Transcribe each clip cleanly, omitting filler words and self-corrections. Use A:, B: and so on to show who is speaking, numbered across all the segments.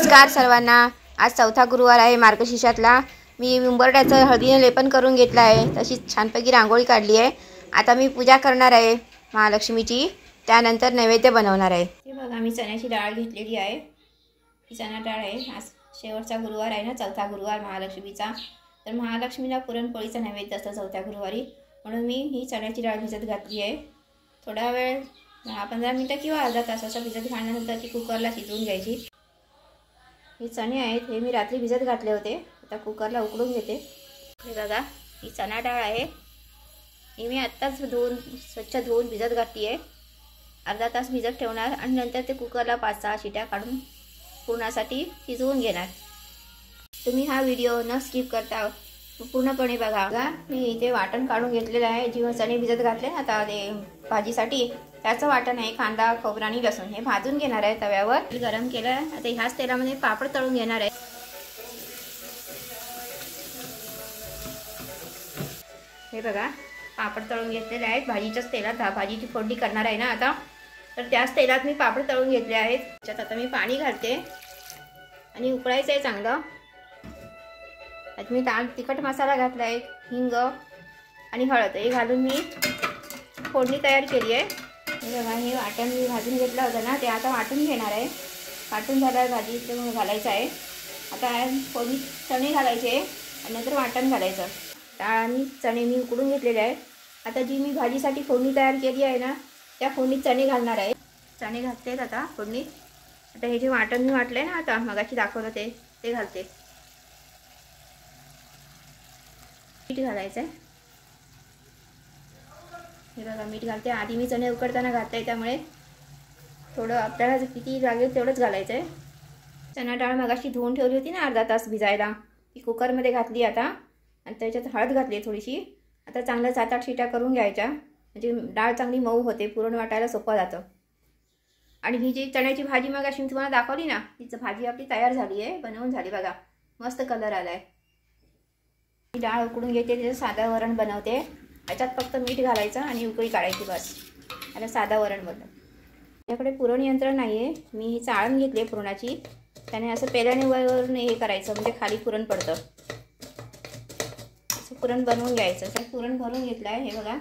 A: नमस्कार सर्वांना। आज चौथा गुरुवार आहे मार्गशीर्षातला। मी उंबरठ्याचं हळदीने लेपन करून घेतलं आहे, तशीच छानपैकी रांगोळी काढली आहे। आता मी पूजा करणार आहे महालक्ष्मीची, त्यानंतर नैवेद्य बनवणार आहे। हे बघा मी चण्याची डाळ घेतलेली आहे, ही चणा डाळ आहे। आज शेवटचा गुरुवार आहे ना, चौथा गुरुवार महालक्ष्मीचा, तर महालक्ष्मीला पुरणपोळीचा नैवेद्य असतो चौथ्या गुरुवारी, म्हणून मी ही चण्याची डाळ भिजत घातली आहे। थोडा वेळ 10-15 मिनिटं किंवा अर्धा तास असं भिजत घातल्यानंतर ती कुकरला शिजवून घ्यायची। हे चणे आहेत, हे मी रात्री भिजत घातले होते, आता कुकरला उकळून घेते। हे बघा ही चणा डाळ आहे, ही मी आत्ताच स्वच्छ धुवून भिजत घातली आहे। अर्धा तास भिजत ठेवणार आणि नंतर ते कुकरला 5-6 शिट्या काढून पूर्णासाठी शिजवून घेणार। तुम्ही हा व्हिडिओ न स्किप करता पूर्णपणे बघा। मी इथे वाटण काढून घेतलेलं आहे, जेव्हा चणे भिजत घातले आता ते भाजीसाठी त्याचं वाटण आहे। कांदा, खोबरा आणि लसूण हे भाजून घेणार आहे तव्यावर। गरम केलं, आता ह्याच तेलामध्ये पापड तळून घेणार आहे। हे बघा पापड तळून घेतलेले आहेत भाजीच्याच तेलात। भाजीची फोडणी करणार आहे ना आता, तर त्याच तेलात मी पापड तळून घेतले आहेत। त्याच्यात आता मी पाणी घालते आणि उकळायचं आहे चांगलं। आता मी तिखट मसाला घातला आहे, हिंग आणि हळद हे घालून मी फोडणी तयार केली आहे। हे बघा हे वाटण मी भाजून घेतलं होतं ना, ते आता वाटून घेणार आहे। वाटून झाल्यावर भाजी ते घालायचं आहे। आता फोडणी चणे घालायचे आणि नंतर वाटण घालायचं। डाळ आणि चणे मी उकडून घेतलेले आहेत। आता जी मी भाजीसाठी फोडणी तयार केली आहे ना, त्या फोडणीत चणे घालणार आहे। चणे घालतेच आता फोडणीत। आता हे जे वाटण मी वाटलं आहे ना, आता मगाशी दाखवलं ते घालते। मीठ घालायचं आहे, हे बघा मीठ घालते। आधी मी चणे उकडताना घातले, त्यामुळे थोडं आपल्याला किती लागेल तेवढंच घालायचं आहे। चणा डाळ मगाशी धुवून ठेवली होती ना अर्धा तास भिजायला, ती कुकरमध्ये घातली आता आणि त्याच्यात हळद घातली थोडीशी। आता चांगलं 7-8 शिट्या करून घ्यायच्या, म्हणजे डाळ चांगली मऊ होते, पुरण वाटायला सोपं जातं। आणि ही जी चण्याची भाजी मगाशी मी तुम्हाला दाखवली ना, तिचं भाजी आपली तयार झाली आहे, बनवून झाली बघा, मस्त कलर आला आहे। डाळ उकडून घेते, त्याचं साधं वरण बनवते। याच्यात फक्त मीठ घालायचं आणि उकळी काढायची बस, आता साधं वरण बनतं। माझ्याकडे पुरण यंत्र नाही आहे, मी ही चाळण घेतली आहे पुरणाची, त्याने असं पेल्याने वरून हे करायचं, म्हणजे खाली पुरण पडतं। असं पुरण बनवून घ्यायचं। तर पुरण भरून घेतलं आहे, हे बघा,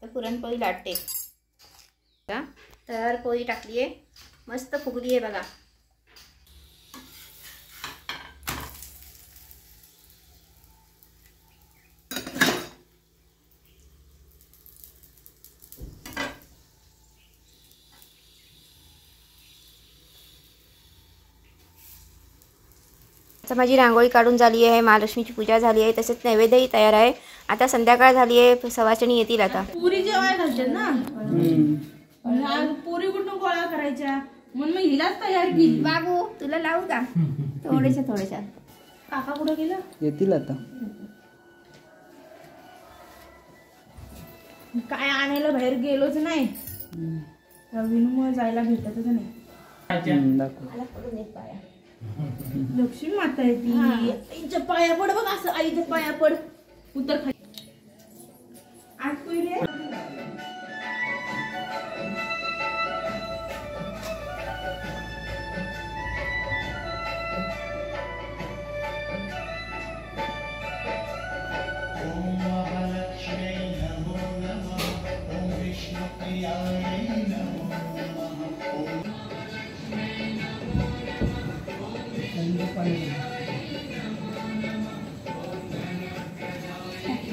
A: तर पुरणपोळी लाटते बघा। तर पोळी टाकली आहे, मस्त फुगली आहे बघा। आता माझी रांगोळी काढून झाली आहे, महालक्ष्मीची पूजा झाली आहे, तसेच नैवेद्यही तयार आहे। आता संध्याकाळ झाली आहे, सवासणी येतील आता।
B: पुरी जेवाय घालतात ना, पुरी कुठून गोळा करायच्या, म्हणून मी हिलाच तयार केली।
A: बाबू तुला लावू का? थोड्याशा
B: काका कुठे गेला?
C: येतील आता।
B: काय आणायला बाहेर गेलोच नाही, विनूमुळे जायला भेटतच नाही। लक्ष्मी माता आहे ती, आईच्या पाया पड बघ, असं आईच्या पाया पड, उत्तर खाली आज पहिले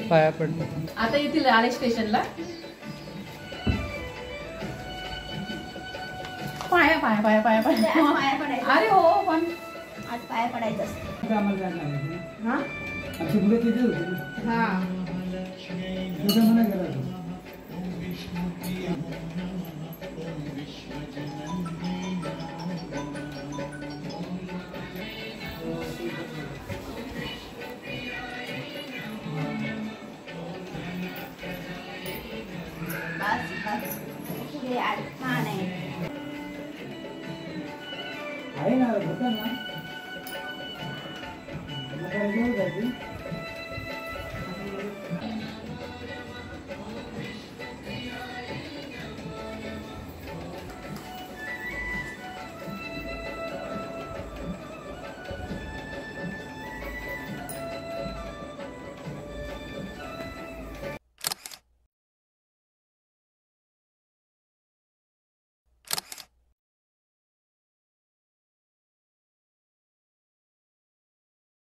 C: पाया पडतो।
B: आता येतील आले स्टेशनला। पाया पाया पाया पाया पाया पडायचं। अरे हो, पण
A: आज पाया पडायचं असतं।
B: हा
A: छान आहे
C: ना, होता ना।